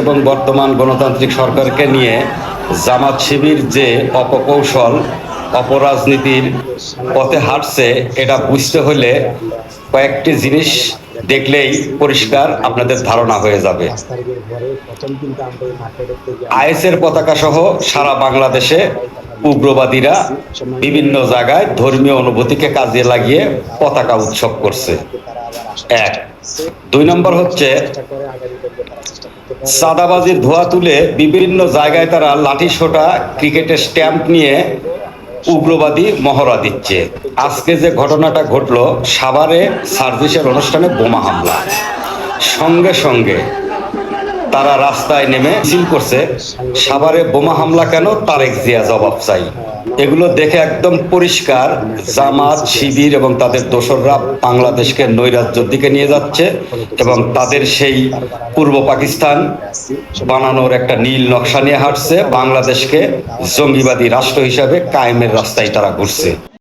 এবং বর্তমান গণতান্ত্রিক সরকারকে নিয়ে জামাত শিবির যে অপকৌশল অপরাজনীতির পথে হাঁটছে, এটা বুঝতে হলে কয়েকটি জিনিস দেখলেই পরিষ্কার আপনাদের ধারণা হয়ে যাবে। আইএসের পতাকা সহ সারা বাংলাদেশে উগ্রবাদীরা বিভিন্ন জায়গায় ধর্মীয় অনুভূতিকে কাজে লাগিয়ে পতাকা উৎসব করছে। এক। দুই নম্বর হচ্ছে, চাঁদাবাজির ধোঁয়া তুলে বিভিন্ন জায়গায় তারা লাঠি সোটা ক্রিকেটের স্ট্যাম্প নিয়ে উগ্রবাদী মহড়া দিচ্ছে। আজকে যে ঘটনাটা ঘটলো, সাভারে সার্ভিসের অনুষ্ঠানে বোমা হামলা, সঙ্গে সঙ্গে তারা রাস্তায় নেমে মিছিল করছে। সাভারে বোমা হামলা কেন, তারেক জিয়া জবাব চাই। এগুলো দেখে একদম পরিষ্কার জামাত শিবির এবং তাদের দোসররা বাংলাদেশকে নৈরাজ্যের দিকে নিয়ে যাচ্ছে এবং তাদের সেই পূর্ব পাকিস্তান বানানোর একটা নীল নকশা নিয়ে হাঁটছে। বাংলাদেশকে জঙ্গিবাদী রাষ্ট্র হিসাবে কায়েমের রাস্তায় তারা ঘুরছে।